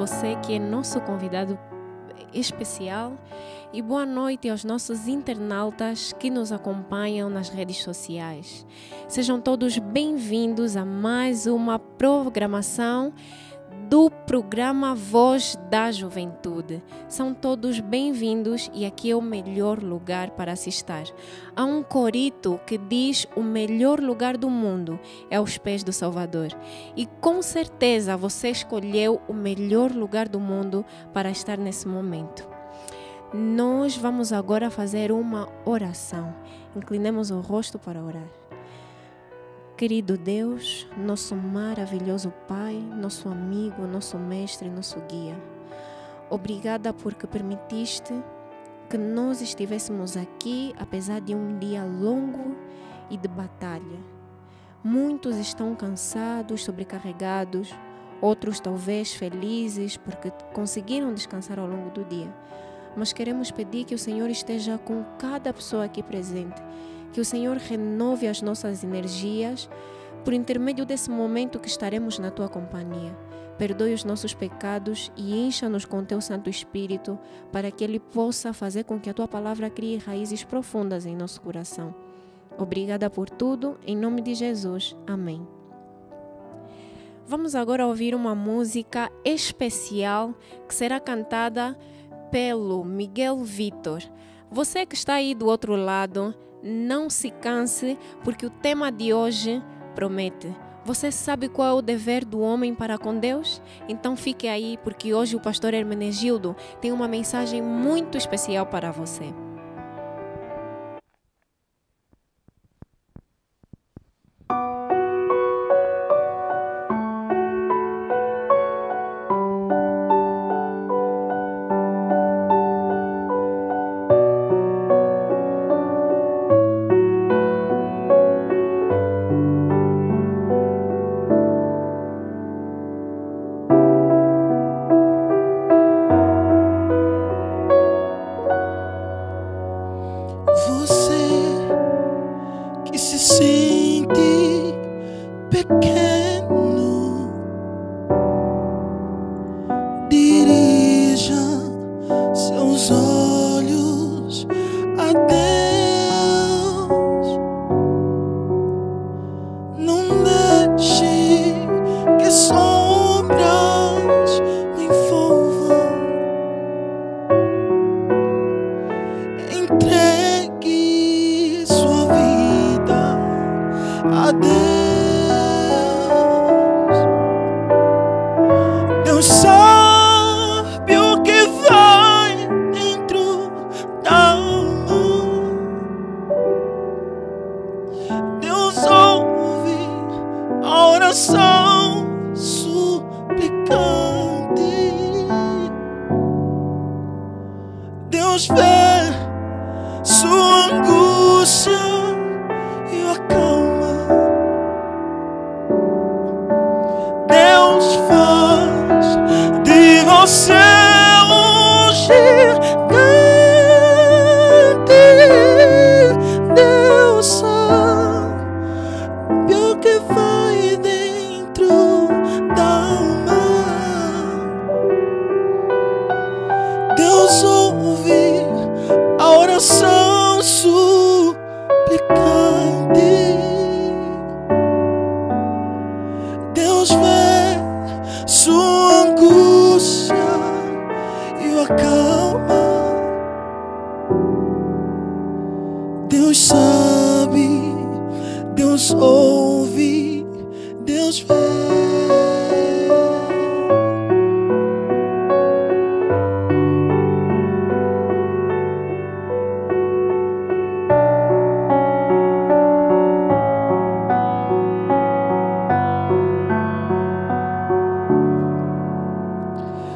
você que é nosso convidado especial e boa noite aos nossos internautas que nos acompanham nas redes sociais. Sejam todos bem-vindos a mais uma programação do programa Voz da Juventude. São todos bem-vindos e aqui é o melhor lugar para se estar. Há um corito que diz o melhor lugar do mundo é aos pés do Salvador. E com certeza você escolheu o melhor lugar do mundo para estar nesse momento. Nós vamos agora fazer uma oração. Inclinemos o rosto para orar. Querido Deus, nosso maravilhoso Pai, nosso amigo, nosso mestre, nosso guia. Obrigada porque permitiste que nós estivéssemos aqui, apesar de um dia longo e de batalha. Muitos estão cansados, sobrecarregados, outros talvez felizes porque conseguiram descansar ao longo do dia. Mas queremos pedir que o Senhor esteja com cada pessoa aqui presente. Que o Senhor renove as nossas energias por intermédio desse momento que estaremos na Tua companhia. Perdoe os nossos pecados e encha-nos com Teu Santo Espírito para que Ele possa fazer com que a Tua palavra crie raízes profundas em nosso coração. Obrigada por tudo, em nome de Jesus. Amém. Vamos agora ouvir uma música especial que será cantada pelo Miguel Vitor. Você que está aí do outro lado, não se canse, porque o tema de hoje promete. Você sabe qual é o dever do homem para com Deus? Então fique aí, porque hoje o pastor Hermenegildo tem uma mensagem muito especial para você.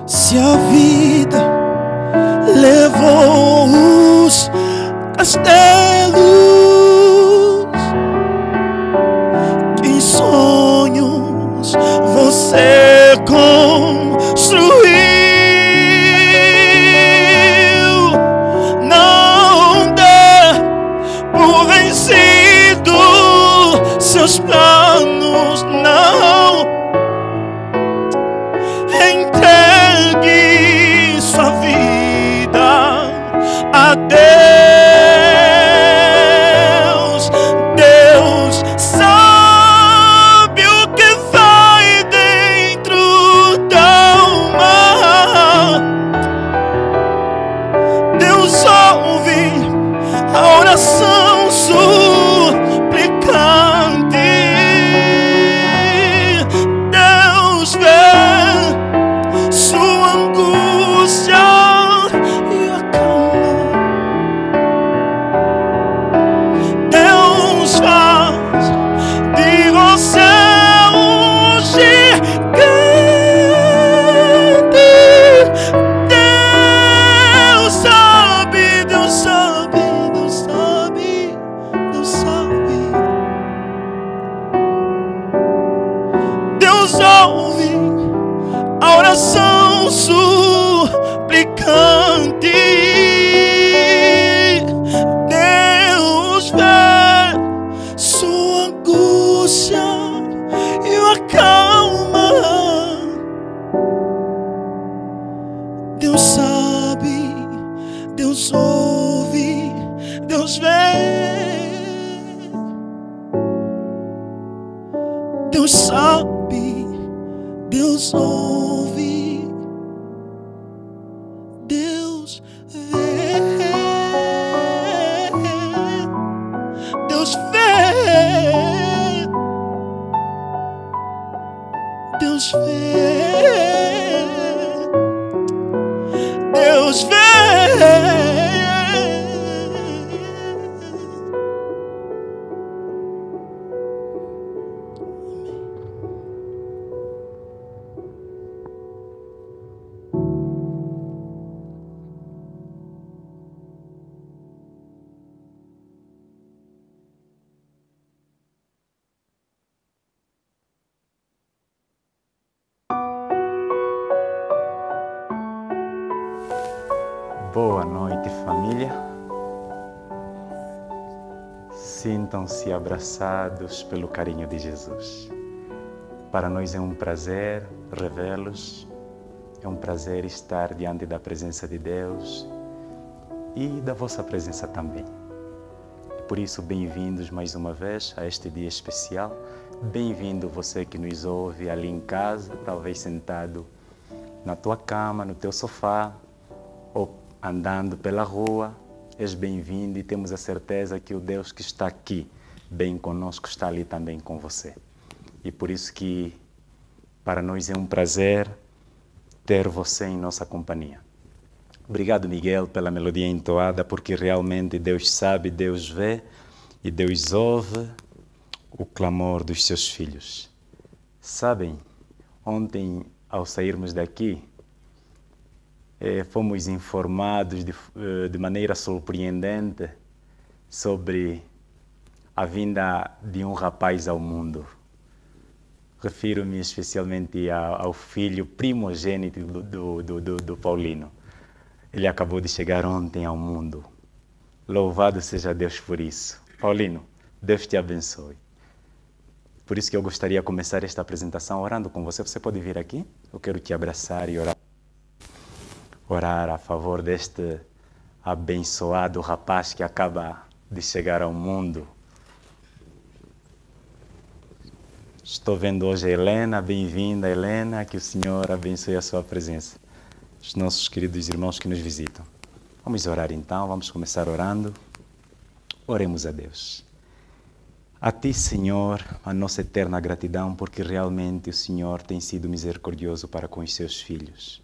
Se a vida levou os castelos que em sonhos você construiu, não dê por vencido seus planos, não entregue Deus faz de você um gigante. Deus sabe, Deus sabe, Deus sabe, Deus sabe. Deus ouve a oração suplicante. Deus vê sua angústia e o acalma. Deus sabe, Deus ouve, Deus vê. Deus sabe, Deus ouve, Deus vê, Deus vê, Deus vê, Deus vê. Boa noite, família. Sintam-se abraçados pelo carinho de Jesus. Para nós é um prazer revê-los, é um prazer estar diante da presença de Deus e da vossa presença também. Por isso, bem-vindos mais uma vez a este dia especial. Bem-vindo você que nos ouve ali em casa, talvez sentado na tua cama, no teu sofá, ou andando pela rua. És bem-vindo e temos a certeza que o Deus que está aqui, bem conosco, está ali também com você. E por isso que para nós é um prazer ter você em nossa companhia. Obrigado, Miguel, pela melodia entoada, porque realmente Deus sabe, Deus vê e Deus ouve o clamor dos seus filhos. Sabem, ontem, ao sairmos daqui, fomos informados de maneira surpreendente sobre a vinda de um rapaz ao mundo. Refiro-me especialmente ao filho primogênito do Paulino. Ele acabou de chegar ontem ao mundo. Louvado seja Deus por isso. Paulino, Deus te abençoe. Por isso que eu gostaria de começar esta apresentação orando com você. Você pode vir aqui? Eu quero te abraçar e orar a favor deste abençoado rapaz que acaba de chegar ao mundo. Estou vendo hoje a Helena. Bem-vinda, Helena. Que o Senhor abençoe a sua presença. Os nossos queridos irmãos que nos visitam. Vamos orar então, vamos começar orando. Oremos a Deus. A Ti, Senhor, a nossa eterna gratidão, porque realmente o Senhor tem sido misericordioso para com os seus filhos.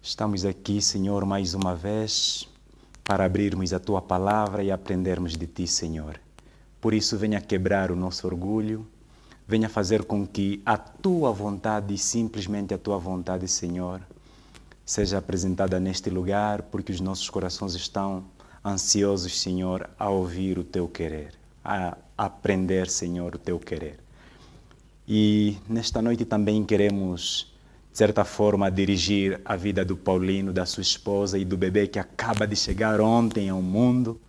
Estamos aqui, Senhor, mais uma vez, para abrirmos a Tua palavra e aprendermos de Ti, Senhor. Por isso, venha quebrar o nosso orgulho, venha fazer com que a Tua vontade, simplesmente a Tua vontade, Senhor, seja apresentada neste lugar, porque os nossos corações estão ansiosos, Senhor, a ouvir o Teu querer, a aprender, Senhor, o Teu querer. E nesta noite também queremos, de certa forma, dirigir a vida do Paulino, da sua esposa e do bebê que acaba de chegar ontem ao mundo.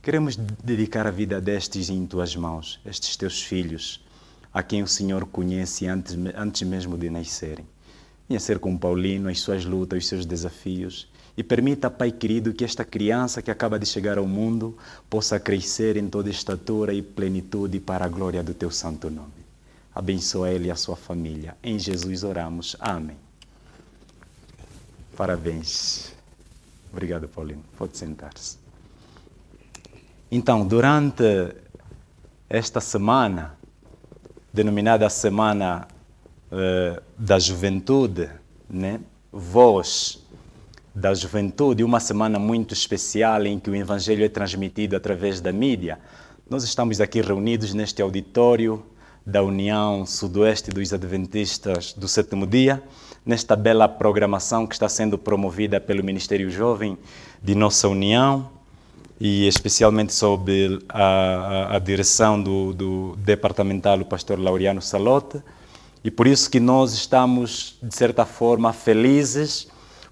Queremos dedicar a vida destes em Tuas mãos, estes Teus filhos, a quem o Senhor conhece antes mesmo de nascerem. Venha ser com o Paulino, as suas lutas, os seus desafios. E permita, Pai querido, que esta criança que acaba de chegar ao mundo possa crescer em toda estatura e plenitude para a glória do Teu santo nome. Abençoa ele e a sua família. Em Jesus oramos. Amém. Parabéns. Obrigado, Paulino. Pode sentar-se. Então, durante esta semana, denominada Semana da Juventude, né? Voz da Juventude, uma semana muito especial em que o Evangelho é transmitido através da mídia. Nós estamos aqui reunidos neste auditório da União Sudoeste dos Adventistas do Sétimo Dia, nesta bela programação que está sendo promovida pelo Ministério Jovem de nossa União e especialmente sob a direção do departamental, o pastor Laureano Salote. E por isso que nós estamos, de certa forma, felizes,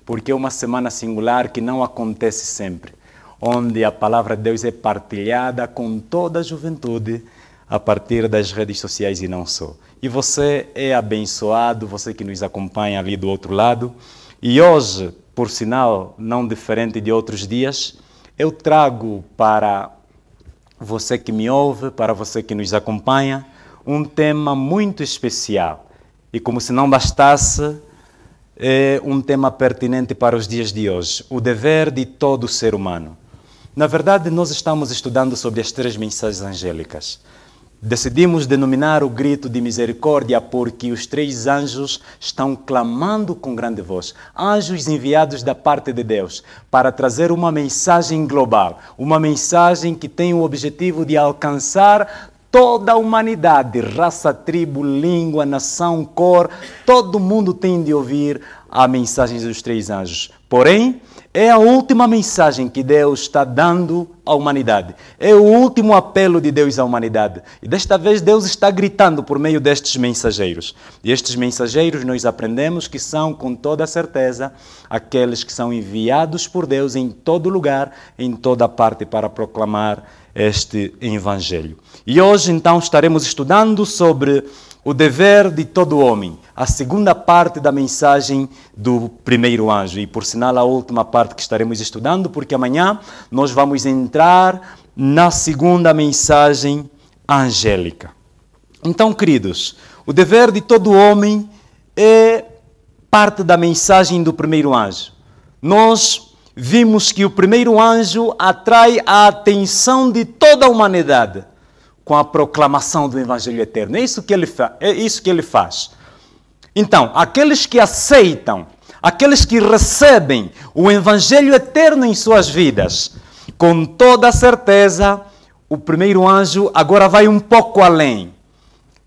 porque é uma semana singular que não acontece sempre, onde a palavra de Deus é partilhada com toda a juventude a partir das redes sociais e não só. E você é abençoado, você que nos acompanha ali do outro lado. E hoje, por sinal, não diferente de outros dias, eu trago para você que me ouve, para você que nos acompanha, um tema muito especial. E como se não bastasse, é um tema pertinente para os dias de hoje, o dever de todo ser humano. Na verdade, nós estamos estudando sobre as 3 mensagens angélicas. Decidimos denominar o grito de misericórdia porque os 3 anjos estão clamando com grande voz. Anjos enviados da parte de Deus para trazer uma mensagem global, uma mensagem que tem o objetivo de alcançar toda a humanidade, raça, tribo, língua, nação, cor, todo mundo tem de ouvir a mensagem dos 3 anjos. Porém, é a última mensagem que Deus está dando à humanidade. É o último apelo de Deus à humanidade. E desta vez Deus está gritando por meio destes mensageiros. E estes mensageiros nós aprendemos que são, com toda certeza, aqueles que são enviados por Deus em todo lugar, em toda parte, para proclamar este Evangelho. E hoje, então, estaremos estudando sobre o dever de todo homem, a segunda parte da mensagem do primeiro anjo. E, por sinal, a última parte que estaremos estudando, porque amanhã nós vamos entrar na segunda mensagem angélica. Então, queridos, o dever de todo homem é parte da mensagem do primeiro anjo. Nós vimos que o primeiro anjo atrai a atenção de toda a humanidade com a proclamação do Evangelho Eterno. É isso que ele faz. Então, aqueles que aceitam, aqueles que recebem o Evangelho Eterno em suas vidas, com toda a certeza, o primeiro anjo agora vai um pouco além.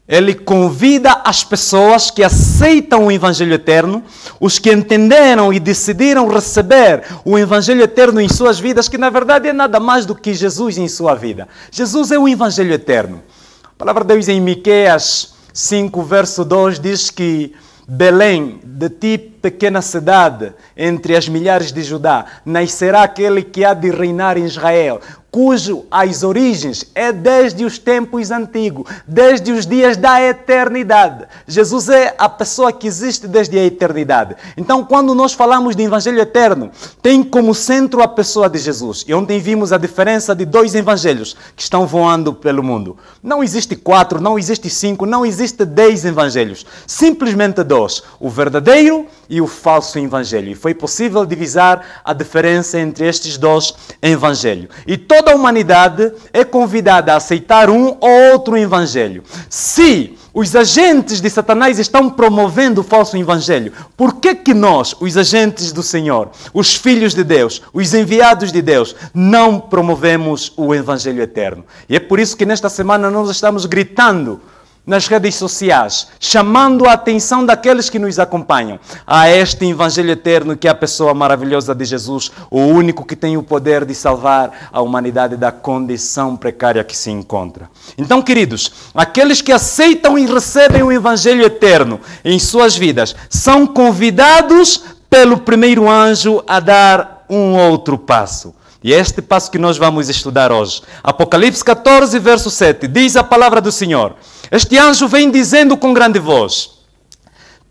Ele convida as pessoas que aceitam o Evangelho Eterno, os que entenderam e decidiram receber o Evangelho Eterno em suas vidas, que na verdade é nada mais do que Jesus em sua vida. Jesus é o Evangelho Eterno. A palavra de Deus em Miqueias 5, verso 2 diz que Belém, de ti pequena cidade, entre as milhares de Judá, nascerá aquele que há de reinar em Israel, cujo as origens é desde os tempos antigos, desde os dias da eternidade. Jesus é a pessoa que existe desde a eternidade. Então, quando nós falamos de Evangelho Eterno, tem como centro a pessoa de Jesus. E ontem vimos a diferença de 2 evangelhos que estão voando pelo mundo. Não existe 4, não existe 5, não existe 10 evangelhos. Simplesmente 2, o verdadeiro e o falso evangelho. E foi possível divisar a diferença entre estes 2 evangelhos. E toda a humanidade é convidada a aceitar um ou outro evangelho. Se os agentes de Satanás estão promovendo o falso evangelho, por que nós, os agentes do Senhor, os filhos de Deus, os enviados de Deus, não promovemos o Evangelho Eterno? E é por isso que nesta semana nós estamos gritando nas redes sociais, chamando a atenção daqueles que nos acompanham a este Evangelho Eterno, que é a pessoa maravilhosa de Jesus, o único que tem o poder de salvar a humanidade da condição precária que se encontra. Então, queridos, aqueles que aceitam e recebem o Evangelho Eterno em suas vidas são convidados pelo primeiro anjo a dar um outro passo. E é este passo que nós vamos estudar hoje. Apocalipse 14, verso 7, diz a palavra do Senhor. Este anjo vem dizendo com grande voz: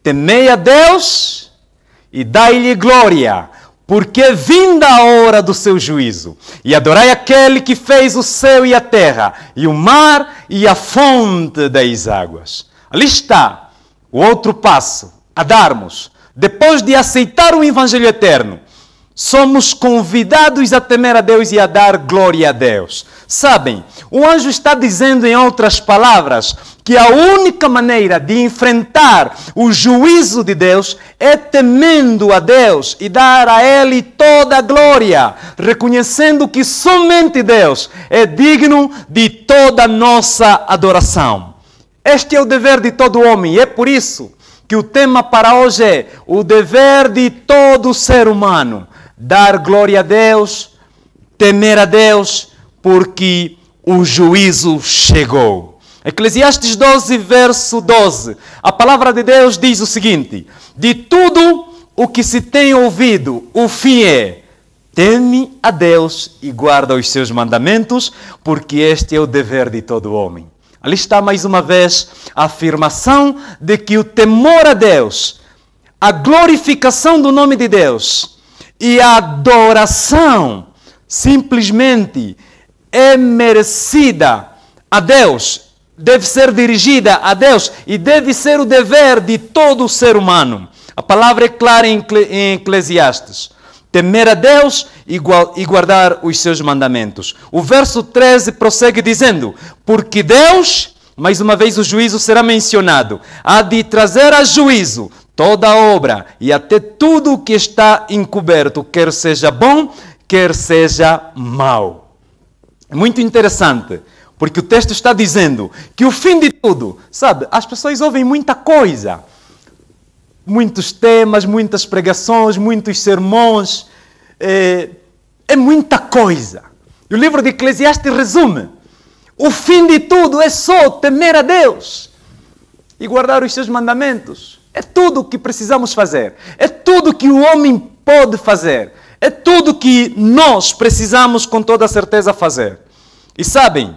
temei a Deus e dai-lhe glória, porque é vinda a hora do seu juízo. E adorai aquele que fez o céu e a terra, e o mar e a fonte das águas. Ali está o outro passo a darmos. Depois de aceitar o Evangelho Eterno, somos convidados a temer a Deus e a dar glória a Deus. Sabem, o anjo está dizendo, em outras palavras, que a única maneira de enfrentar o juízo de Deus é temendo a Deus e dar a Ele toda a glória, reconhecendo que somente Deus é digno de toda a nossa adoração. Este é o dever de todo homem, e é por isso que o tema para hoje é o dever de todo ser humano. Dar glória a Deus, temer a Deus, porque o juízo chegou. Eclesiastes 12, verso 12. A palavra de Deus diz o seguinte: de tudo o que se tem ouvido, o fim é: teme a Deus e guarda os seus mandamentos, porque este é o dever de todo homem. Ali está mais uma vez a afirmação de que o temor a Deus, a glorificação do nome de Deus e a adoração simplesmente é merecida a Deus, deve ser dirigida a Deus e deve ser o dever de todo ser humano. A palavra é clara em Eclesiastes: temer a Deus e guardar os seus mandamentos. O verso 13 prossegue dizendo: porque Deus, mais uma vez o juízo será mencionado, há de trazer a juízo toda a obra e até tudo o que está encoberto, quer seja bom, quer seja mau. É muito interessante, porque o texto está dizendo que o fim de tudo, sabe, as pessoas ouvem muita coisa, muitos temas, muitas pregações, muitos sermões, é muita coisa. E o livro de Eclesiastes resume: o fim de tudo é só temer a Deus e guardar os seus mandamentos. É tudo o que precisamos fazer. É tudo que o homem pode fazer. É tudo que nós precisamos com toda certeza fazer. E sabem,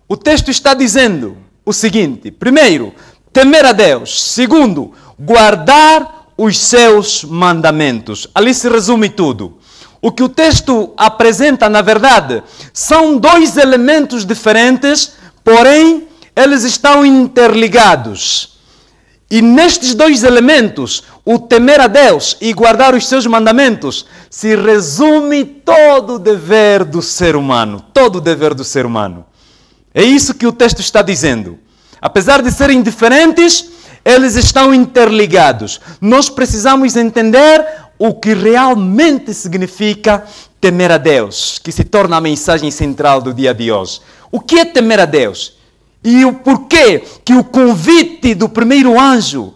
o texto está dizendo o seguinte: primeiro, temer a Deus. Segundo, guardar os seus mandamentos. Ali se resume tudo. O que o texto apresenta, na verdade, são dois elementos diferentes, porém, eles estão interligados. E nestes dois elementos, o temer a Deus e guardar os seus mandamentos, se resume todo o dever do ser humano. Todo o dever do ser humano. É isso que o texto está dizendo. Apesar de serem diferentes, eles estão interligados. Nós precisamos entender o que realmente significa temer a Deus, que se torna a mensagem central do dia de hoje. O que é temer a Deus? E o porquê que o convite do primeiro anjo,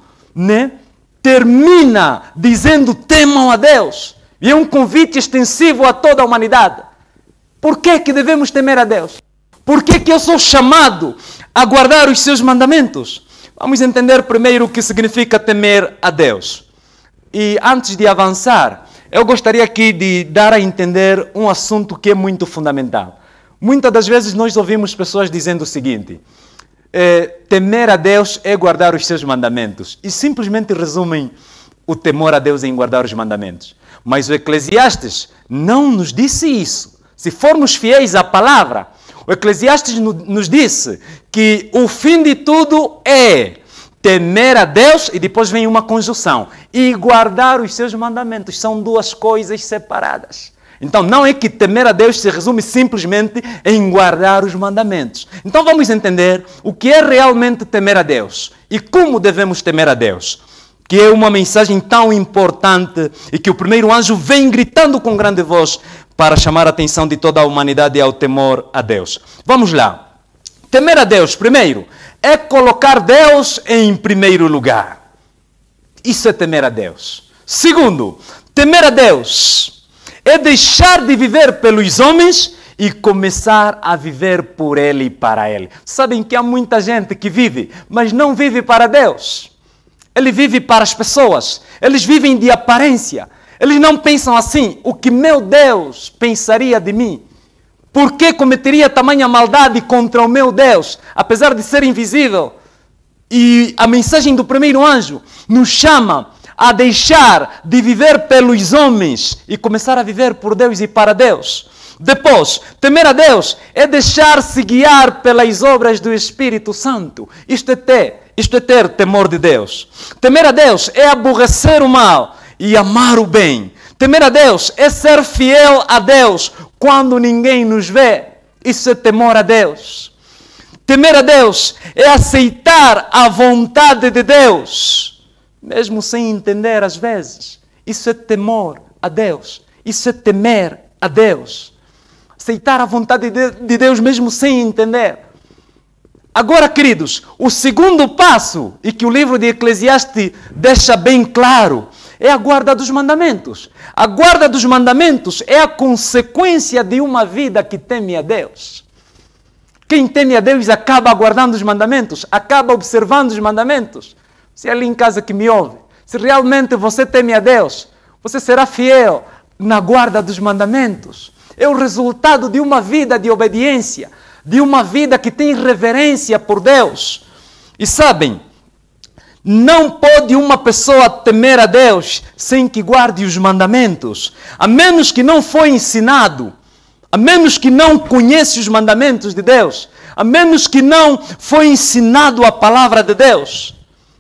termina dizendo: temam a Deus. E é um convite extensivo a toda a humanidade. Por que devemos temer a Deus? Por que eu sou chamado a guardar os seus mandamentos? Vamos entender primeiro o que significa temer a Deus. E antes de avançar, eu gostaria aqui de dar a entender um assunto que é muito fundamental. Muitas das vezes nós ouvimos pessoas dizendo o seguinte: temer a Deus é guardar os seus mandamentos. E simplesmente resumem o temor a Deus em guardar os mandamentos. Mas o Eclesiastes não nos disse isso. Se formos fiéis à palavra, o Eclesiastes nos disse que o fim de tudo é temer a Deus, e depois vem uma conjunção, e guardar os seus mandamentos. São duas coisas separadas. Então, não é que temer a Deus se resume simplesmente em guardar os mandamentos. Então, vamos entender o que é realmente temer a Deus e como devemos temer a Deus, que é uma mensagem tão importante e que o primeiro anjo vem gritando com grande voz para chamar a atenção de toda a humanidade ao temor a Deus. Vamos lá. Temer a Deus, primeiro, é colocar Deus em primeiro lugar. Isso é temer a Deus. Segundo, temer a Deus é deixar de viver pelos homens e começar a viver por Ele e para Ele. Sabem que há muita gente que vive, mas não vive para Deus. Ele vive para as pessoas. Eles vivem de aparência. Eles não pensam assim: o que meu Deus pensaria de mim? Por que cometeria tamanha maldade contra o meu Deus, apesar de ser invisível? E a mensagem do primeiro anjo nos chama a deixar de viver pelos homens e começar a viver por Deus e para Deus. Depois, temer a Deus é deixar-se guiar pelas obras do Espírito Santo. Isto é ter temor de Deus. Temer a Deus é aborrecer o mal e amar o bem. Temer a Deus é ser fiel a Deus quando ninguém nos vê. Isso é temor a Deus. Temer a Deus é aceitar a vontade de Deus, mesmo sem entender às vezes. Isso é temor a Deus. Isso é temer a Deus. Aceitar a vontade de Deus mesmo sem entender. Agora, queridos, o segundo passo, e que o livro de Eclesiastes deixa bem claro, é a guarda dos mandamentos. A guarda dos mandamentos é a consequência de uma vida que teme a Deus. Quem teme a Deus acaba guardando os mandamentos, acaba observando os mandamentos. Se é ali em casa que me ouve, se realmente você teme a Deus, você será fiel na guarda dos mandamentos. É o resultado de uma vida de obediência, de uma vida que tem reverência por Deus. E sabem, não pode uma pessoa temer a Deus sem que guarde os mandamentos, a menos que não foi ensinado, a menos que não conhece os mandamentos de Deus, a menos que não foi ensinado a palavra de Deus.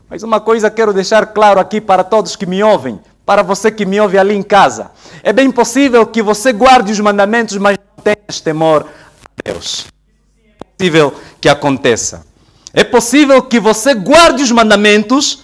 Mas uma coisa quero deixar claro aqui para todos que me ouvem, para você que me ouve ali em casa. É bem possível que você guarde os mandamentos, mas não tenha temor a Deus. É possível que aconteça. É possível que você guarde os mandamentos,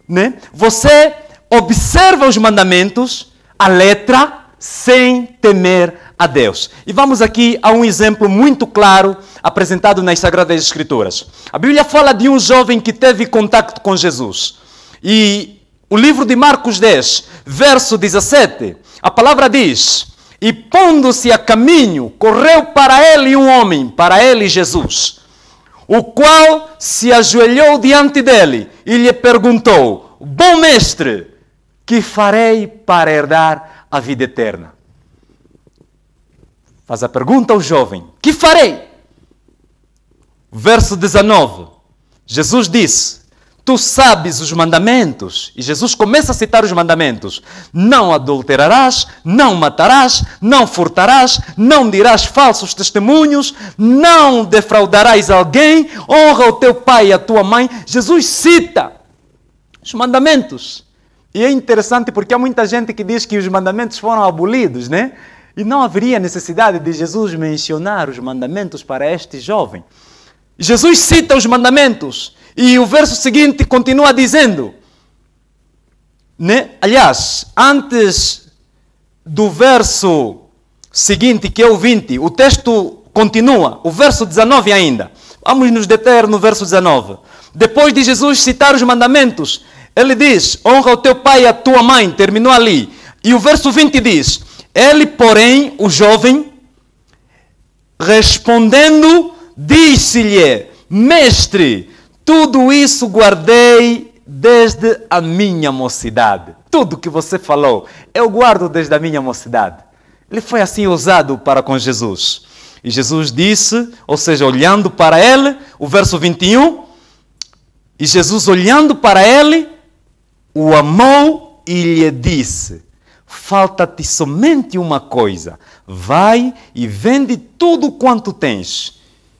né? Você observa os mandamentos, a letra, sem temer a Deus. E vamos aqui a um exemplo muito claro apresentado nas Sagradas Escrituras. A Bíblia fala de um jovem que teve contato com Jesus. E o livro de Marcos 10, verso 17, a palavra diz: e pondo-se a caminho, correu para ele um homem, para ele Jesus, o qual se ajoelhou diante dele e lhe perguntou: bom mestre, que farei para herdar a vida eterna? Faz a pergunta ao jovem: que farei? Verso 19, Jesus disse: tu sabes os mandamentos. E Jesus começa a citar os mandamentos. Não adulterarás, não matarás, não furtarás, não dirás falsos testemunhos, não defraudarás alguém, honra o teu pai e a tua mãe. Jesus cita os mandamentos. E é interessante porque há muita gente que diz que os mandamentos foram abolidos, né? E não haveria necessidade de Jesus mencionar os mandamentos para este jovem. Jesus cita os mandamentos. E o verso seguinte continua dizendo, né? Aliás, antes do verso seguinte, que é o 20, o texto continua, o verso 19 ainda. Vamos nos deter no verso 19. Depois de Jesus citar os mandamentos, ele diz: honra o teu pai e a tua mãe, terminou ali. E o verso 20 diz: ele, porém, o jovem, respondendo, disse-lhe: mestre, tudo isso guardei desde a minha mocidade. Tudo que você falou, eu guardo desde a minha mocidade. Ele foi assim ousado para com Jesus. E Jesus disse, ou seja, olhando para ele, o verso 21, e Jesus olhando para ele, o amou e lhe disse: falta-te somente uma coisa, vai e vende tudo quanto tens,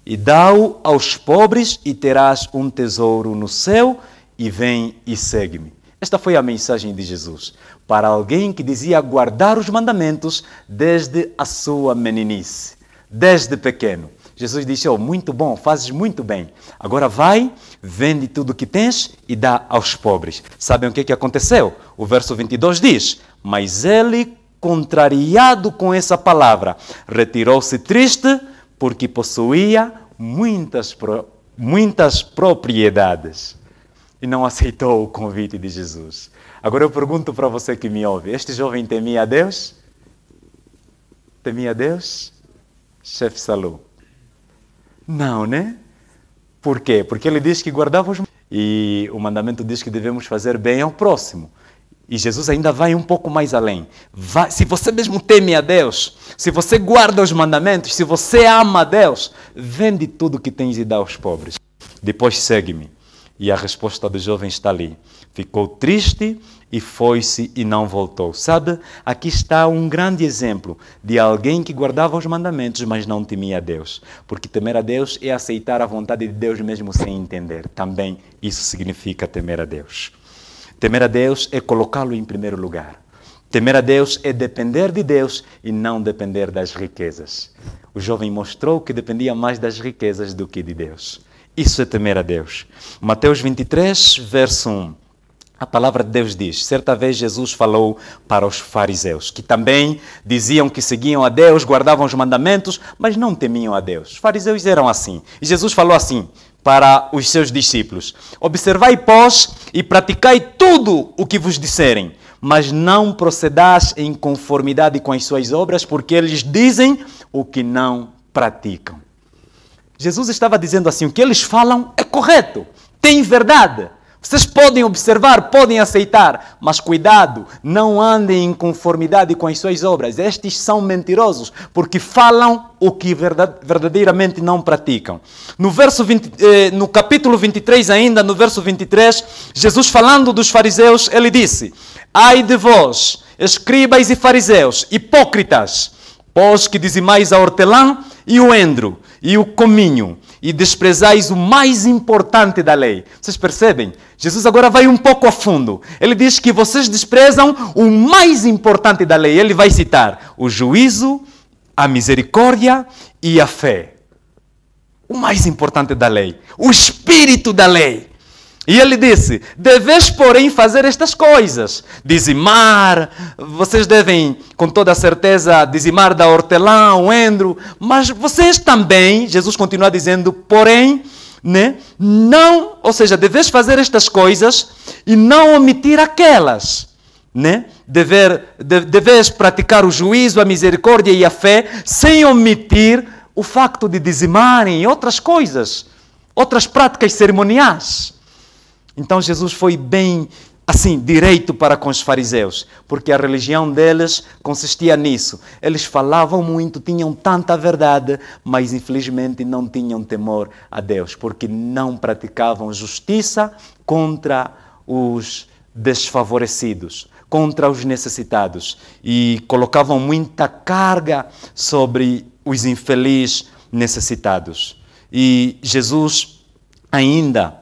e dá-o aos pobres, e terás um tesouro no céu, e vem e segue-me. Esta foi a mensagem de Jesus para alguém que dizia guardar os mandamentos desde a sua meninice, desde pequeno. Jesus disse: oh, muito bom, fazes muito bem. Agora vai, vende tudo o que tens e dá aos pobres. Sabem o que aconteceu? O verso 22 diz: mas ele, contrariado com essa palavra, retirou-se triste, porque possuía muitas propriedades, e não aceitou o convite de Jesus. Agora eu pergunto para você que me ouve: este jovem temia a Deus? Temia a Deus? Chefe Salou? Não, né? Por quê? Porque ele diz que guardava os... E o mandamento diz que devemos fazer bem ao próximo. E Jesus ainda vai um pouco mais além. Se você mesmo teme a Deus, se você guarda os mandamentos, se você ama a Deus, vende tudo que tens e dá aos pobres. Depois segue-me. E a resposta do jovem está ali. Ficou triste e foi-se e não voltou. Sabe, aqui está um grande exemplo de alguém que guardava os mandamentos, mas não temia a Deus. Porque temer a Deus é aceitar a vontade de Deus mesmo sem entender. Também isso significa temer a Deus. Temer a Deus é colocá-lo em primeiro lugar. Temer a Deus é depender de Deus e não depender das riquezas. O jovem mostrou que dependia mais das riquezas do que de Deus. Isso é temer a Deus. Mateus 23, verso 1. A palavra de Deus diz, certa vez Jesus falou para os fariseus, que também diziam que seguiam a Deus, guardavam os mandamentos, mas não temiam a Deus. Os fariseus eram assim. E Jesus falou assim para os seus discípulos: observai, pois, e praticai tudo o que vos disserem, mas não procedais em conformidade com as suas obras, porque eles dizem o que não praticam. Jesus estava dizendo assim, o que eles falam é correto, tem verdade. Vocês podem observar, podem aceitar, mas cuidado, não andem em conformidade com as suas obras. Estes são mentirosos, porque falam o que verdadeiramente não praticam. No capítulo 23 ainda, no verso 23, Jesus falando dos fariseus, ele disse: ai de vós, escribas e fariseus, hipócritas, pois que dizimais a hortelã e o endro e o cominho, e desprezais o mais importante da lei. Vocês percebem? Jesus agora vai um pouco a fundo. Ele diz que vocês desprezam o mais importante da lei. Ele vai citar o juízo, a misericórdia e a fé. O mais importante da lei. O espírito da lei. E ele disse: deveis, porém, fazer estas coisas. Dizimar, vocês devem, com toda certeza, dizimar da hortelã, o endro, mas vocês também, Jesus continua dizendo, porém, né, não, ou seja, deveis fazer estas coisas e não omitir aquelas. Né? Deveis praticar o juízo, a misericórdia e a fé, sem omitir o facto de dizimarem e outras coisas, outras práticas cerimoniais. Então Jesus foi bem, assim, direito para com os fariseus, porque a religião deles consistia nisso. Eles falavam muito, tinham tanta verdade, mas infelizmente não tinham temor a Deus, porque não praticavam justiça contra os desfavorecidos, contra os necessitados, e colocavam muita carga sobre os infelizes necessitados. E Jesus ainda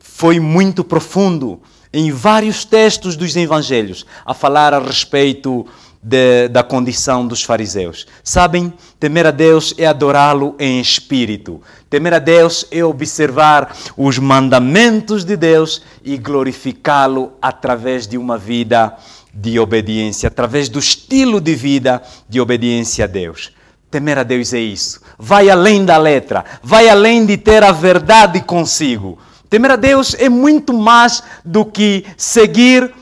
foi muito profundo em vários textos dos evangelhos a falar a respeito da condição dos fariseus. Sabem, temer a Deus é adorá-lo em espírito. Temer a Deus é observar os mandamentos de Deus e glorificá-lo através de uma vida de obediência, através do estilo de vida de obediência a Deus. Temer a Deus é isso. Vai além da letra, vai além de ter a verdade consigo. Temer a Deus é muito mais do que seguir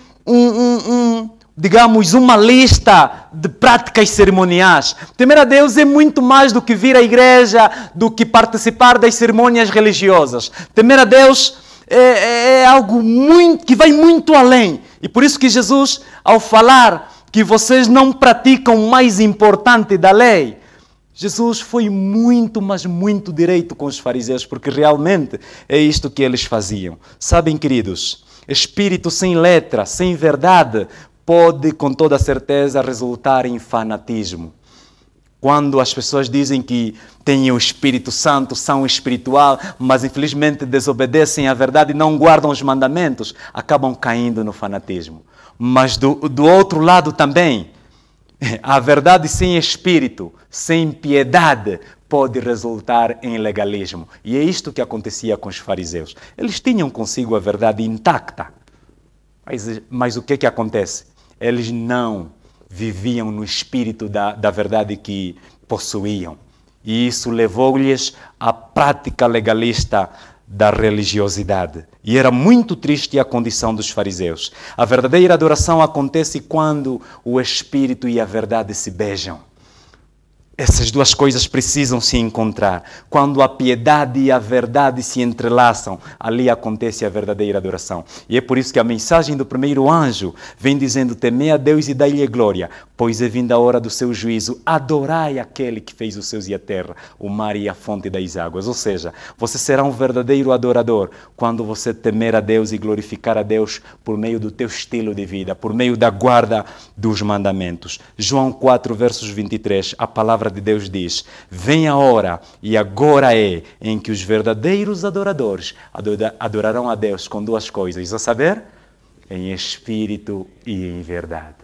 digamos, uma lista de práticas cerimoniais. Temer a Deus é muito mais do que vir à igreja, do que participar das cerimônias religiosas. Temer a Deus é algo que vai muito além. E por isso que Jesus, ao falar que vocês não praticam o mais importante da lei, Jesus foi muito, mas muito direito com os fariseus, porque realmente é isto que eles faziam. Sabem, queridos, espírito sem letra, sem verdade, pode com toda certeza resultar em fanatismo. Quando as pessoas dizem que têm o Espírito Santo, são espiritual, mas infelizmente desobedecem à verdade e não guardam os mandamentos, acabam caindo no fanatismo. Mas do outro lado também, a verdade sem espírito, sem piedade, pode resultar em legalismo. E é isto que acontecia com os fariseus. Eles tinham consigo a verdade intacta. Mas o que acontece? Eles não viviam no espírito da verdade que possuíam. E isso levou-lhes à prática legalista da religiosidade. E era muito triste a condição dos fariseus. A verdadeira adoração acontece quando o Espírito e a verdade se beijam. Essas duas coisas precisam se encontrar. Quando a piedade e a verdade se entrelaçam, ali acontece a verdadeira adoração. E é por isso que a mensagem do primeiro anjo vem dizendo: temei a Deus e dai-lhe glória, pois é vinda a hora do seu juízo. Adorai aquele que fez os céus e a terra, o mar e a fonte das águas. Ou seja, você será um verdadeiro adorador quando você temer a Deus e glorificar a Deus por meio do teu estilo de vida, por meio da guarda dos mandamentos. João 4, versos 23, a palavra de Deus diz: vem a hora, e agora é, em que os verdadeiros adoradores adorarão a Deus com duas coisas, a saber, em espírito e em verdade.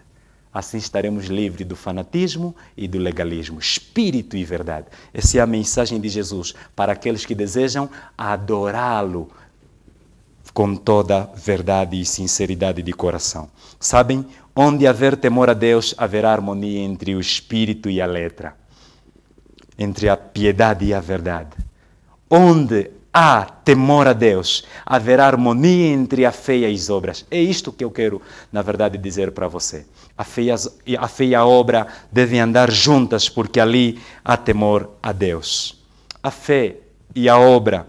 Assim estaremos livres do fanatismo e do legalismo. Espírito e verdade. Essa é a mensagem de Jesus para aqueles que desejam adorá-lo com toda verdade e sinceridade de coração. Sabem, onde haver temor a Deus, haverá harmonia entre o espírito e a letra, entre a piedade e a verdade. Onde há temor a Deus, haverá harmonia entre a fé e as obras. É isto que eu quero, na verdade, dizer para você. A fé e a obra devem andar juntas, porque ali há temor a Deus. A fé e a obra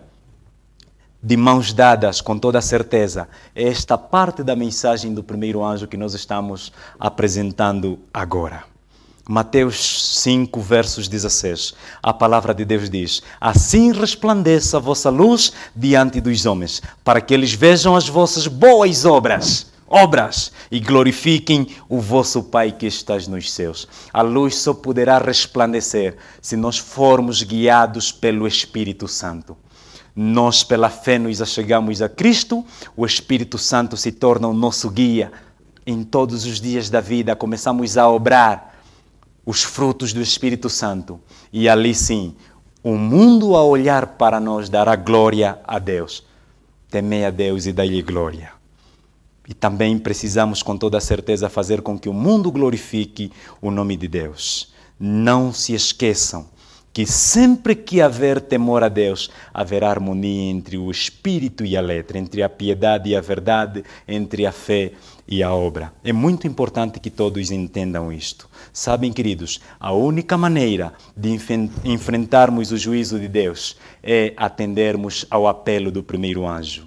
de mãos dadas, com toda a certeza, é esta parte da mensagem do primeiro anjo que nós estamos apresentando agora. Mateus 5, versos 16. A palavra de Deus diz: assim resplandeça a vossa luz diante dos homens, para que eles vejam as vossas boas obras e glorifiquem o vosso Pai que estás nos céus. A luz só poderá resplandecer se nós formos guiados pelo Espírito Santo. Nós, pela fé, nos achegamos a Cristo, o Espírito Santo se torna o nosso guia em todos os dias da vida. Começamos a obrar os frutos do Espírito Santo. E ali sim, o mundo a olhar para nós dará glória a Deus. Temei a Deus e dai-lhe glória. E também precisamos com toda certeza fazer com que o mundo glorifique o nome de Deus. Não se esqueçam que sempre que haver temor a Deus, haverá harmonia entre o Espírito e a letra, entre a piedade e a verdade, entre a fé e a obra. É muito importante que todos entendam isto. Sabem, queridos, a única maneira de enfrentarmos o juízo de Deus é atendermos ao apelo do primeiro anjo.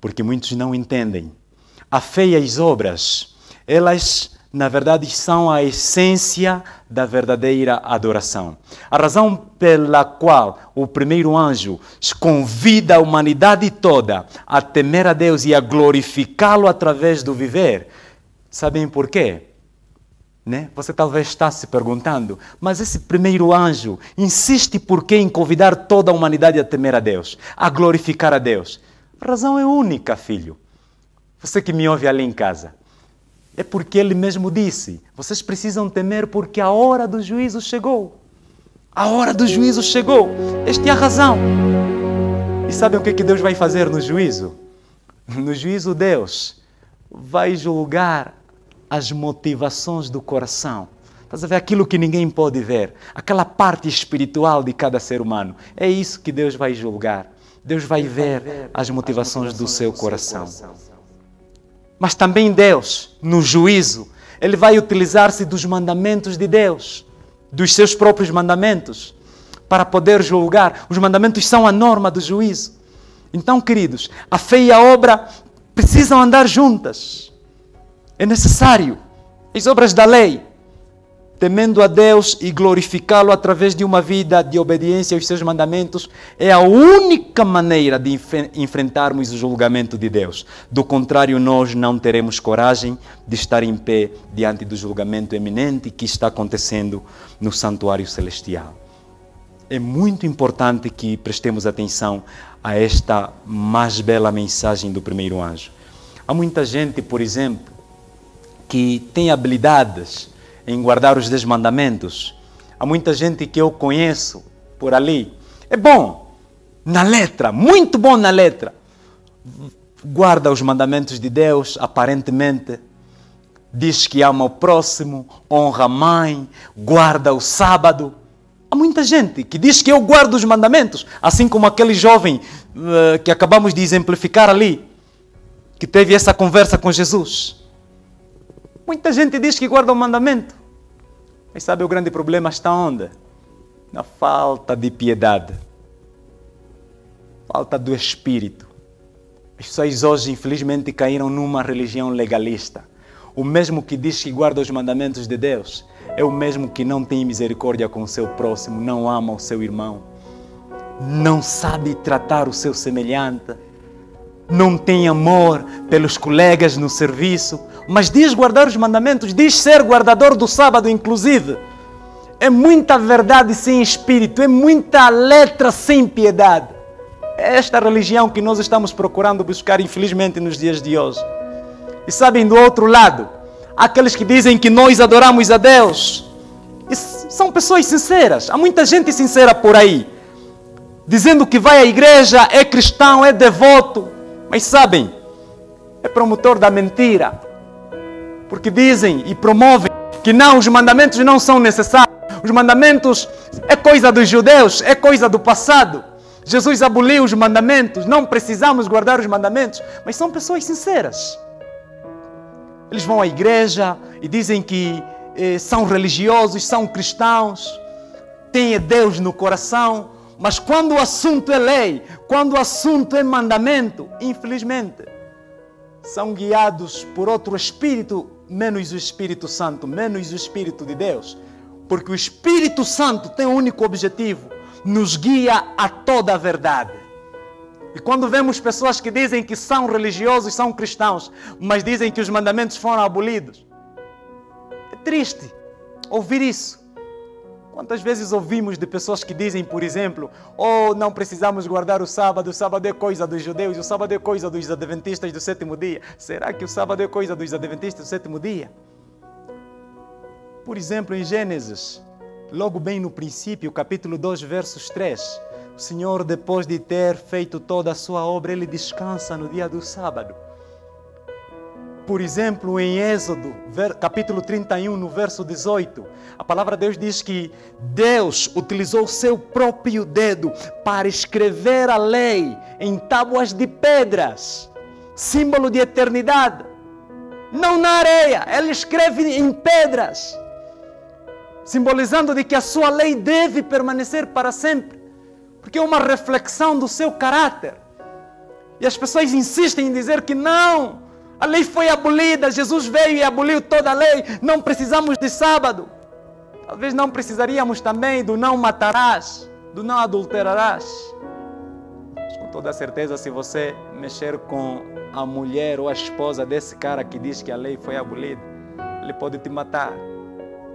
Porque muitos não entendem. A fé e as obras, elas, na verdade, são a essência da verdadeira adoração. A razão pela qual o primeiro anjo convida a humanidade toda a temer a Deus e a glorificá-lo através do viver. Sabem por quê? Né? Você talvez está se perguntando, mas esse primeiro anjo insiste por quê em convidar toda a humanidade a temer a Deus, a glorificar a Deus? A razão é única, filho. Você que me ouve ali em casa. É porque ele mesmo disse, vocês precisam temer porque a hora do juízo chegou. A hora do juízo chegou. Esta é a razão. E sabem o que Deus vai fazer no juízo? No juízo, Deus vai julgar as motivações do coração. Estás a ver aquilo que ninguém pode ver. Aquela parte espiritual de cada ser humano. É isso que Deus vai julgar. Deus vai ver as motivações do seu coração. Mas também Deus, no juízo, Ele vai utilizar-se dos mandamentos de Deus, dos seus próprios mandamentos, para poder julgar. Os mandamentos são a norma do juízo. Então, queridos, a fé e a obra precisam andar juntas. É necessário. As obras da lei, temendo a Deus e glorificá-lo através de uma vida de obediência aos seus mandamentos, é a única maneira de enfrentarmos o julgamento de Deus. Do contrário, nós não teremos coragem de estar em pé diante do julgamento eminente que está acontecendo no santuário celestial. É muito importante que prestemos atenção a esta mais bela mensagem do primeiro anjo. Há muita gente, por exemplo, que tem habilidades em guardar os 10 mandamentos. Há muita gente que eu conheço por ali. É bom na letra, muito bom na letra. Guarda os mandamentos de Deus, aparentemente. Diz que ama o próximo, honra a mãe, guarda o sábado. Há muita gente que diz que eu guardo os mandamentos, assim como aquele jovem que acabamos de exemplificar ali, que teve essa conversa com Jesus. Muita gente diz que guarda o mandamento. Mas sabe o grande problema está onde? Na falta de piedade. Falta do Espírito. As pessoas hoje, infelizmente, caíram numa religião legalista. O mesmo que diz que guarda os mandamentos de Deus é o mesmo que não tem misericórdia com o seu próximo, não ama o seu irmão, não sabe tratar o seu semelhante, não tem amor pelos colegas no serviço, mas diz guardar os mandamentos, diz ser guardador do sábado, inclusive. É muita verdade sem espírito, é muita letra sem piedade. É esta religião que nós estamos procurando buscar, infelizmente, nos dias de hoje. E sabem, do outro lado, aqueles que dizem que nós adoramos a Deus. E são pessoas sinceras. Há muita gente sincera por aí, dizendo que vai à igreja, é cristão, é devoto, mas sabem, é promotor da mentira. Porque dizem e promovem que não, os mandamentos não são necessários. Os mandamentos é coisa dos judeus, é coisa do passado. Jesus aboliu os mandamentos, não precisamos guardar os mandamentos. Mas são pessoas sinceras. Eles vão à igreja e dizem que são religiosos, são cristãos, têm Deus no coração. Mas quando o assunto é lei, quando o assunto é mandamento, infelizmente, são guiados por outro espírito, menos o Espírito Santo, menos o Espírito de Deus. Porque o Espírito Santo tem um único objetivo: nos guia a toda a verdade. E quando vemos pessoas que dizem que são religiosos, são cristãos, mas dizem que os mandamentos foram abolidos, é triste ouvir isso. Quantas vezes ouvimos de pessoas que dizem, por exemplo, não precisamos guardar o sábado é coisa dos judeus, o sábado é coisa dos adventistas do sétimo dia. Será que o sábado é coisa dos adventistas do sétimo dia? Por exemplo, em Gênesis, logo bem no princípio, capítulo 2, versos 3, o Senhor, depois de ter feito toda a sua obra, Ele descansa no dia do sábado. Por exemplo, em Êxodo, capítulo 31, no verso 18, a palavra de Deus diz que Deus utilizou o seu próprio dedo para escrever a lei em tábuas de pedras, símbolo de eternidade. Não na areia, Ele escreve em pedras, simbolizando de que a sua lei deve permanecer para sempre, porque é uma reflexão do seu caráter. E as pessoas insistem em dizer que não, a lei foi abolida, Jesus veio e aboliu toda a lei, não precisamos de sábado. Talvez não precisaríamos também do não matarás, do não adulterarás. Mas com toda certeza, se você mexer com a mulher ou a esposa desse cara que diz que a lei foi abolida, ele pode te matar.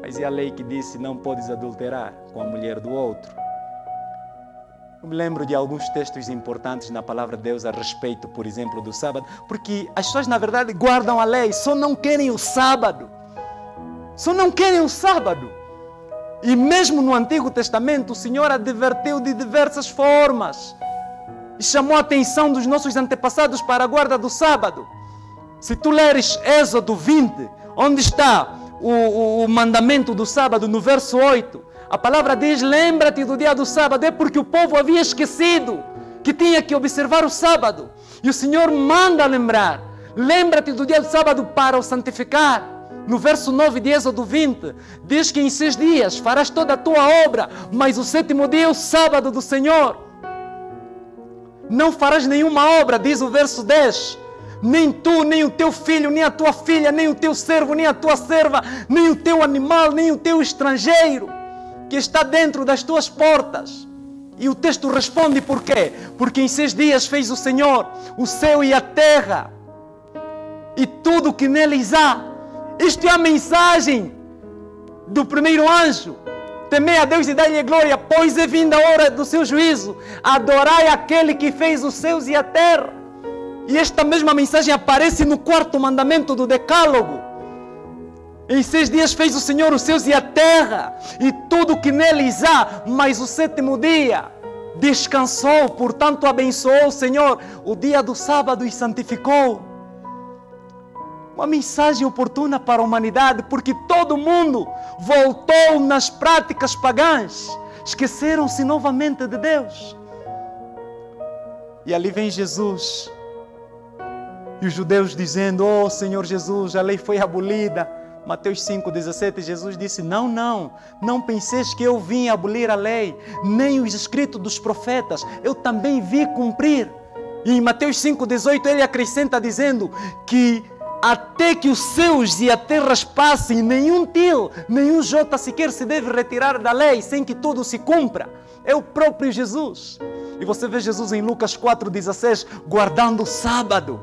Mas e a lei que disse não podes adulterar com a mulher do outro? Eu me lembro de alguns textos importantes na palavra de Deus a respeito, por exemplo, do sábado, porque as pessoas, na verdade, guardam a lei, só não querem o sábado. Só não querem o sábado. E mesmo no Antigo Testamento, o Senhor advertiu de diversas formas e chamou a atenção dos nossos antepassados para a guarda do sábado. Se tu leres Êxodo 20, onde está o mandamento do sábado, no verso 8, a palavra diz: lembra-te do dia do sábado. É porque o povo havia esquecido que tinha que observar o sábado. E o Senhor manda lembrar: lembra-te do dia do sábado para o santificar. No verso 9 de Êxodo 20, diz que em 6 dias farás toda a tua obra, mas o sétimo dia é o sábado do Senhor. Não farás nenhuma obra, diz o verso 10. Nem tu, nem o teu filho, nem a tua filha, nem o teu servo, nem a tua serva, nem o teu animal, nem o teu estrangeiro que está dentro das tuas portas. E o texto responde por quê? Porque em 6 dias fez o Senhor o céu e a terra e tudo que neles há. Isto é a mensagem do primeiro anjo: temei a Deus e dai-lhe glória, pois é vinda a hora do seu juízo. Adorai aquele que fez os céus e a terra. E esta mesma mensagem aparece no 4º mandamento do Decálogo: em 6 dias fez o Senhor os céus e a terra e tudo que neles há, mas o sétimo dia descansou. Portanto, abençoou o Senhor o dia do sábado e santificou. Uma mensagem oportuna para a humanidade, porque todo mundo voltou nas práticas pagãs, esqueceram-se novamente de Deus. E ali vem Jesus e os judeus dizendo: oh Senhor Jesus, a lei foi abolida. Mateus 5,17, Jesus disse: não penseis que eu vim abolir a lei, nem os escritos dos profetas, eu também vim cumprir. E em Mateus 5,18 ele acrescenta dizendo que até que os céus e a terra passem, nenhum til, nenhum jota sequer se deve retirar da lei sem que tudo se cumpra. É o próprio Jesus. E você vê Jesus em Lucas 4,16 guardando o sábado.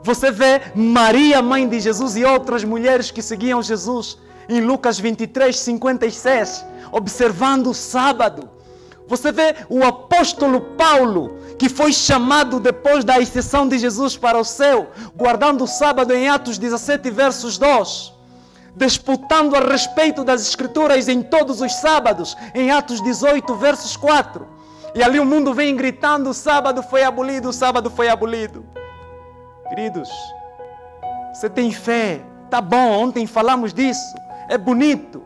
Você vê Maria, mãe de Jesus, e outras mulheres que seguiam Jesus em Lucas 23,56, observando o sábado. Você vê o apóstolo Paulo, que foi chamado depois da ascensão de Jesus para o céu, guardando o sábado em Atos 17, versos 2, disputando a respeito das Escrituras em todos os sábados, em Atos 18, versos 4. E ali o mundo vem gritando: o sábado foi abolido, o sábado foi abolido. Queridos, você tem fé? Tá bom, ontem falamos disso, é bonito,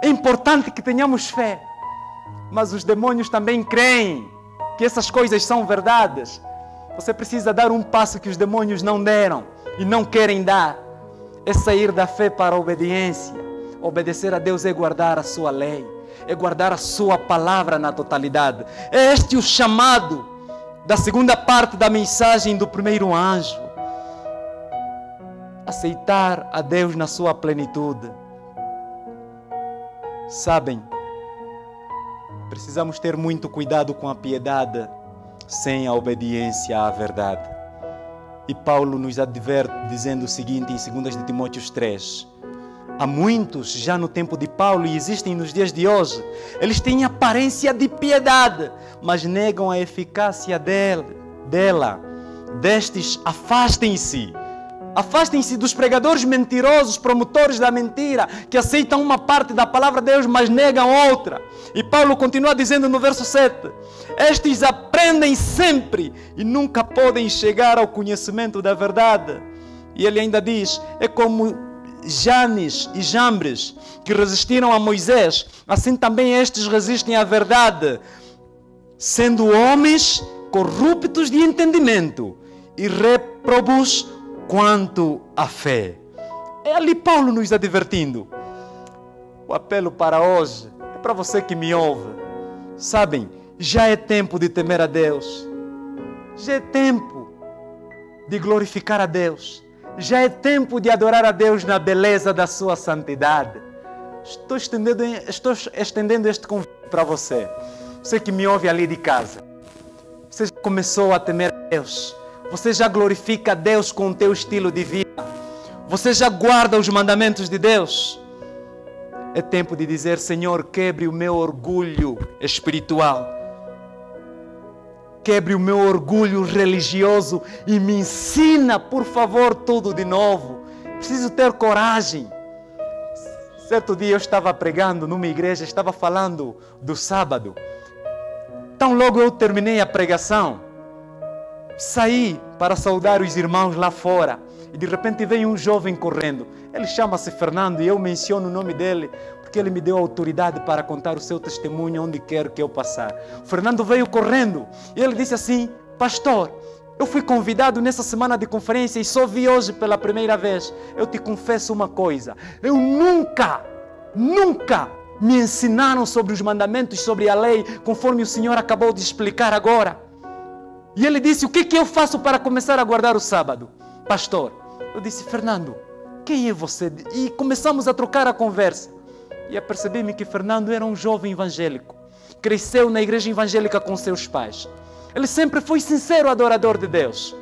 é importante que tenhamos fé, mas os demônios também creem que essas coisas são verdades. Você precisa dar um passo que os demônios não deram e não querem dar. É sair da fé para a obediência. Obedecer a Deus é guardar a sua lei, é guardar a sua palavra na totalidade. É este o chamado da segunda parte da mensagem do primeiro anjo. Aceitar a Deus na sua plenitude. Sabem, precisamos ter muito cuidado com a piedade sem a obediência à verdade. E Paulo nos adverte dizendo o seguinte em 2 de Timóteo 3. Há muitos já no tempo de Paulo e existem nos dias de hoje. Eles têm aparência de piedade, mas negam a eficácia dela. Destes, afastem-se. Afastem-se dos pregadores mentirosos, promotores da mentira, que aceitam uma parte da palavra de Deus, mas negam outra. E Paulo continua dizendo no verso 7, estes aprendem sempre e nunca podem chegar ao conhecimento da verdade. E ele ainda diz, é como Janes e Jambres, que resistiram a Moisés, assim também estes resistem à verdade, sendo homens corruptos de entendimento e réprobos quanto à fé. É ali Paulo nos advertindo. O apelo para hoje é para você que me ouve. Sabem, já é tempo de temer a Deus. Já é tempo de glorificar a Deus. Já é tempo de adorar a Deus na beleza da sua santidade. Estou estendendo este convite para você. Você que me ouve ali de casa. Você já começou a temer a Deus. Você já glorifica a Deus com o teu estilo de vida. Você já guarda os mandamentos de Deus. É tempo de dizer, Senhor, quebre o meu orgulho espiritual. Quebre o meu orgulho religioso e me ensina, por favor, tudo de novo. Preciso ter coragem. Certo dia eu estava pregando numa igreja, estava falando do sábado. Tão logo eu terminei a pregação, saí para saudar os irmãos lá fora e de repente veio um jovem correndo. Ele chama-se Fernando e eu menciono o nome dele porque ele me deu autoridade para contar o seu testemunho onde quer que eu passar. O Fernando veio correndo e ele disse assim, pastor, eu fui convidado nessa semana de conferência e só vi hoje pela primeira vez. Eu te confesso uma coisa, eu nunca me ensinaram sobre os mandamentos, sobre a lei, conforme o Senhor acabou de explicar agora. E ele disse, o que eu faço para começar a guardar o sábado? Pastor, eu disse, Fernando, quem é você? E começamos a trocar a conversa. E apercebi-me que Fernando era um jovem evangélico. Cresceu na igreja evangélica com seus pais. Ele sempre foi sincero adorador de Deus.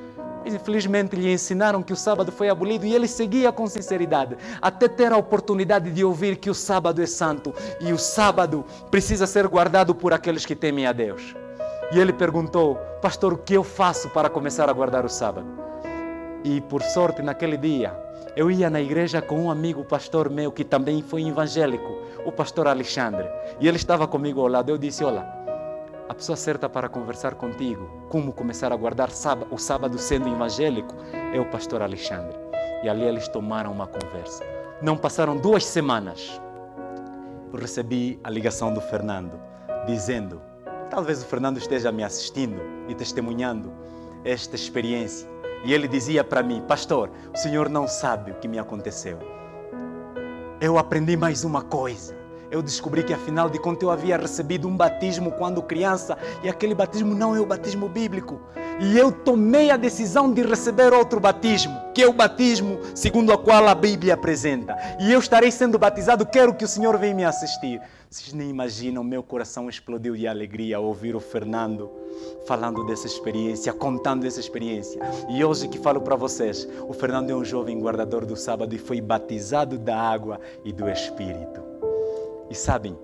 Mas infelizmente lhe ensinaram que o sábado foi abolido e ele seguia com sinceridade, até ter a oportunidade de ouvir que o sábado é santo e o sábado precisa ser guardado por aqueles que temem a Deus. E ele perguntou, pastor, o que eu faço para começar a guardar o sábado? E por sorte, naquele dia, eu ia na igreja com um amigo pastor meu que também foi evangélico, o pastor Alexandre. E ele estava comigo ao lado. Eu disse, olha, a pessoa certa para conversar contigo, como começar a guardar o sábado sendo evangélico, é o pastor Alexandre. E ali eles tomaram uma conversa. Não passaram 2 semanas. Eu recebi a ligação do Fernando, dizendo, talvez o Fernando esteja me assistindo e testemunhando esta experiência. E ele dizia para mim, pastor, o senhor não sabe o que me aconteceu. Eu aprendi mais uma coisa. Eu descobri que afinal de contas eu havia recebido um batismo quando criança e aquele batismo não é o batismo bíblico. E eu tomei a decisão de receber outro batismo, que é o batismo segundo o qual a Bíblia apresenta. E eu estarei sendo batizado, quero que o Senhor venha me assistir. Vocês nem imaginam, meu coração explodiu de alegria ao ouvir o Fernando falando dessa experiência, contando essa experiência. E hoje que falo para vocês, o Fernando é um jovem guardador do sábado e foi batizado da água e do Espírito. E sabem,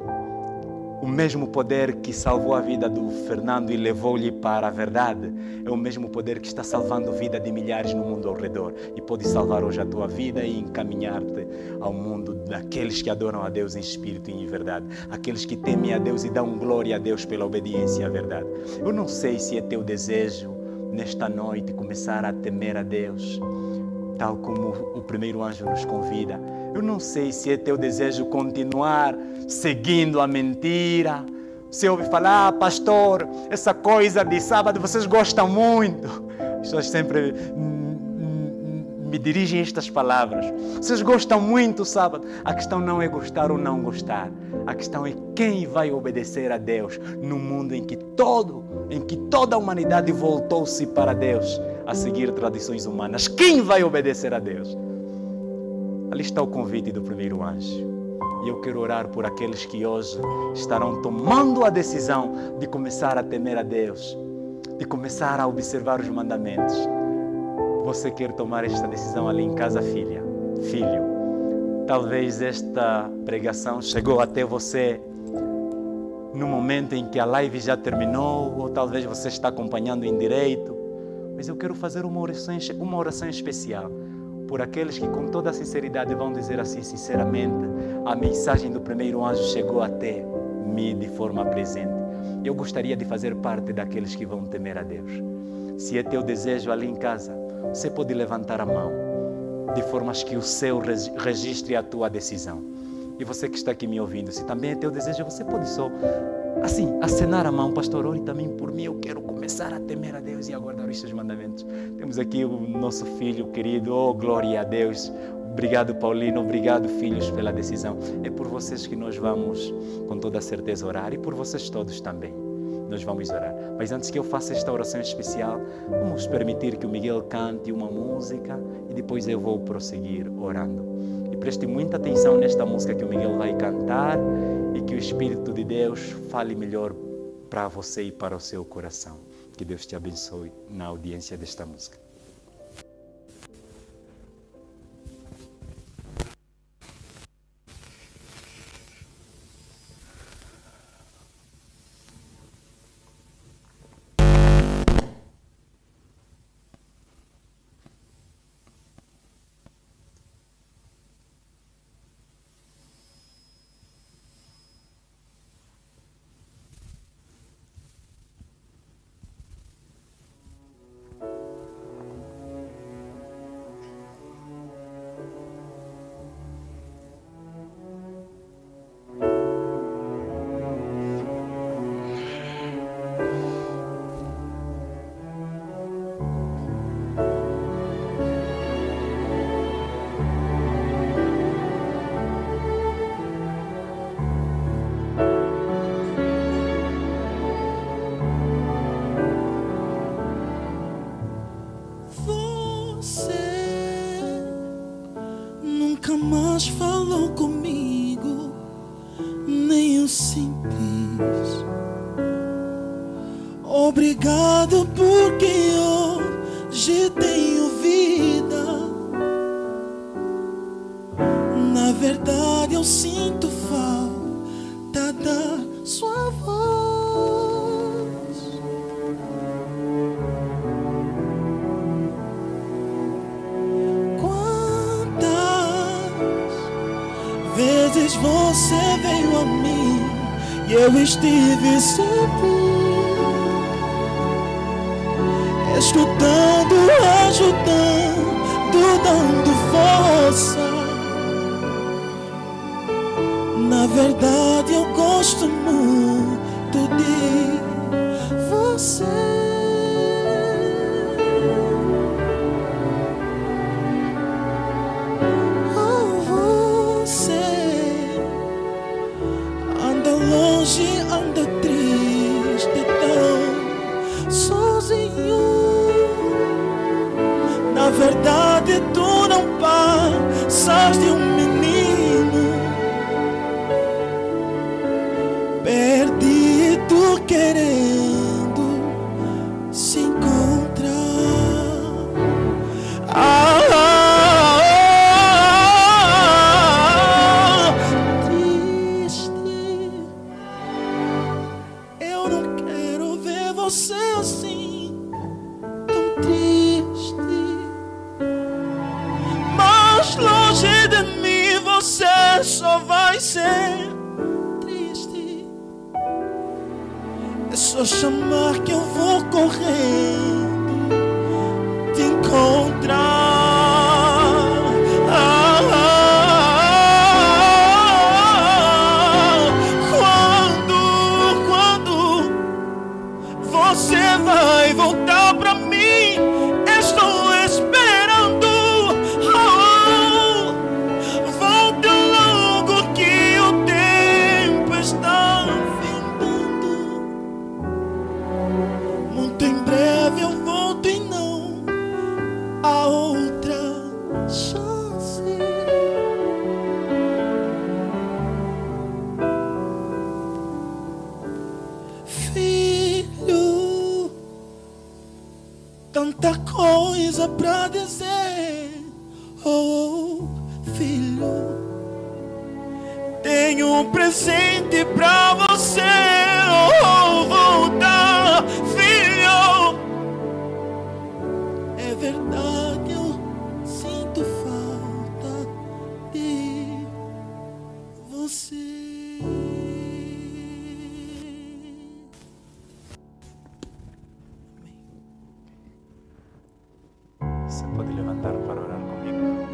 O mesmo poder que salvou a vida do Fernando e levou-lhe para a verdade é o mesmo poder que está salvando a vida de milhares no mundo ao redor e pode salvar hoje a tua vida e encaminhar-te ao mundo daqueles que adoram a Deus em espírito e em verdade, aqueles que temem a Deus e dão glória a Deus pela obediência à verdade. Eu não sei se é teu desejo nesta noite começar a temer a Deus, tal como o primeiro anjo nos convida. Eu não sei se é teu desejo continuar seguindo a mentira. Você ouve falar, pastor, essa coisa de sábado vocês gostam muito. As pessoas sempre me dirigem estas palavras. Vocês gostam muito do sábado. A questão não é gostar ou não gostar. A questão é quem vai obedecer a Deus no mundo em que toda a humanidade voltou-se para Deus a seguir tradições humanas. Quem vai obedecer a Deus? Ali está o convite do primeiro anjo. E eu quero orar por aqueles que hoje estarão tomando a decisão de começar a temer a Deus, de começar a observar os mandamentos. Você quer tomar esta decisão ali em casa, filha, filho? Talvez esta pregação chegou até você no momento em que a live já terminou, ou talvez você está acompanhando em direito. Mas eu quero fazer uma oração especial por aqueles que com toda a sinceridade vão dizer assim, sinceramente, a mensagem do primeiro anjo chegou até mim de forma presente. Eu gostaria de fazer parte daqueles que vão temer a Deus. Se é teu desejo ali em casa, você pode levantar a mão, de formas que o céu registre a tua decisão. E você que está aqui me ouvindo, se também é teu desejo, você pode só, assim, acenar a mão. Pastor, ore também por mim, eu quero começar a temer a Deus e aguardar os seus mandamentos. Temos aqui o nosso filho querido, oh glória a Deus. Obrigado, Paulino, obrigado, filhos, pela decisão. É por vocês que nós vamos, com toda a certeza, orar, e por vocês todos também. Nós vamos orar. Mas antes que eu faça esta oração especial, vamos permitir que o Miguel cante uma música e depois eu vou prosseguir orando. E preste muita atenção nesta música que o Miguel vai cantar e que o Espírito de Deus fale melhor para você e para o seu coração. Que Deus te abençoe na audiência desta música. Mas falou comigo, nem o simples. Obrigado porque hoje tenho vida. Na verdade eu sinto falta da sua voz. Vezes você veio a mim e eu estive sempre escutando, ajudando, dando força. Na verdade eu gosto muito de você. Anda triste, tão sozinho. Na verdade tu não passas de um menino perdido, querendo se encontrar. você assim, tão triste. Mas longe de mim você só vai ser triste. É só chamar que eu vou correndo te encontrar. Você vai voltar pra mim, estou esperando. Volte logo que o tempo está findando. Muito em breve eu volto e não há outra chance. Tanta coisa pra dizer, oh filho. Tenho um presente pra você, oh volta, filho. É verdade, eu sinto falta de você. Você pode levantar para orar comigo?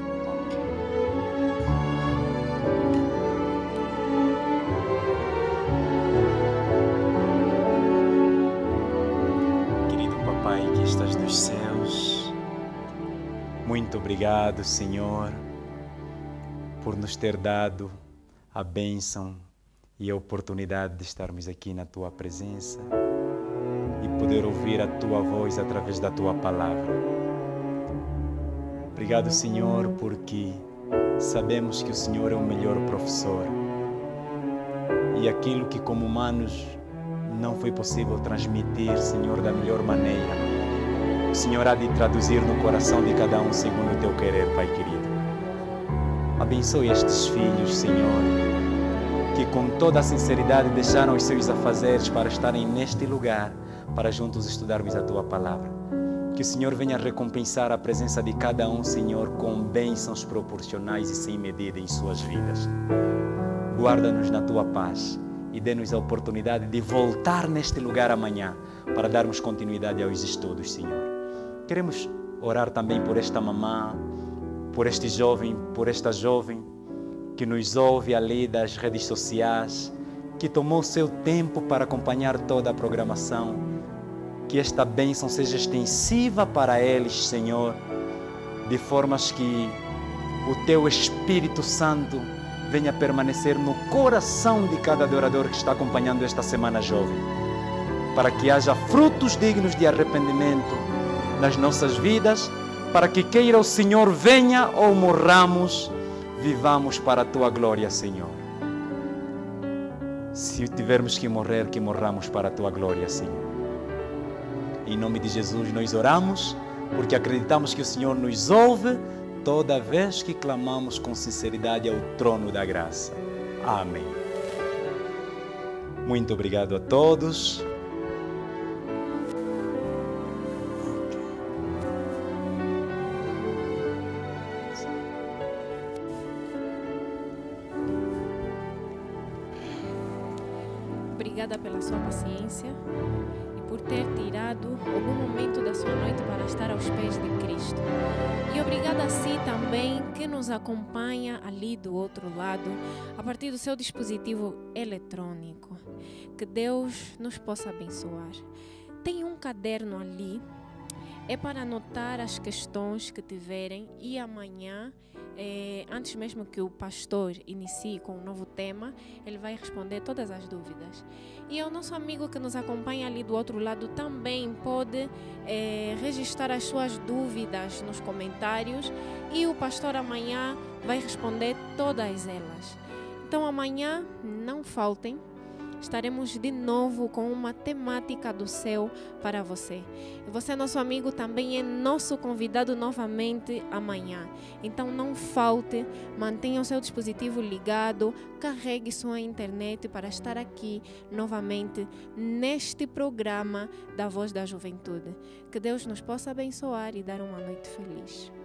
Querido Papai que estás dos céus, muito obrigado, Senhor, por nos ter dado a bênção e a oportunidade de estarmos aqui na Tua presença e poder ouvir a Tua voz através da Tua palavra. Obrigado, Senhor, porque sabemos que o Senhor é o melhor professor e aquilo que como humanos não foi possível transmitir, Senhor, da melhor maneira, o Senhor há de traduzir no coração de cada um segundo o Teu querer, Pai querido. Abençoe estes filhos, Senhor, que com toda a sinceridade deixaram os seus afazeres para estarem neste lugar, para juntos estudarmos a Tua palavra. Que o Senhor venha recompensar a presença de cada um, Senhor, com bênçãos proporcionais e sem medida em suas vidas. Guarda-nos na Tua paz e dê-nos a oportunidade de voltar neste lugar amanhã para darmos continuidade aos estudos, Senhor. Queremos orar também por esta mamã, por este jovem, por esta jovem que nos ouve ali das redes sociais, que tomou seu tempo para acompanhar toda a programação. Que esta bênção seja extensiva para eles, Senhor, de formas que o Teu Espírito Santo venha permanecer no coração de cada adorador que está acompanhando esta Semana Jovem, para que haja frutos dignos de arrependimento nas nossas vidas, para que queira o Senhor venha ou morramos, vivamos para a Tua glória, Senhor. Se tivermos que morrer, que morramos para a Tua glória, Senhor. Em nome de Jesus nós oramos, porque acreditamos que o Senhor nos ouve toda vez que clamamos com sinceridade ao trono da graça. Amém. Muito obrigado a todos. Obrigada pela sua paciência e por ter tirado algum momento da sua noite para estar aos pés de Cristo. E obrigada a si também que nos acompanha ali do outro lado, a partir do seu dispositivo eletrônico. Que Deus nos possa abençoar. Tem um caderno ali, é para anotar as questões que tiverem e amanhã, antes mesmo que o pastor inicie com um novo tema, ele vai responder todas as dúvidas. E o nosso amigo que nos acompanha ali do outro lado também pode registrar as suas dúvidas nos comentários e o pastor amanhã vai responder todas elas. Então amanhã não faltem, estaremos de novo com uma temática do céu para você. E você, nosso amigo, também é nosso convidado novamente amanhã. Então não falte, mantenha o seu dispositivo ligado, carregue sua internet para estar aqui novamente neste programa da Voz da Juventude. Que Deus nos possa abençoar e dar uma noite feliz.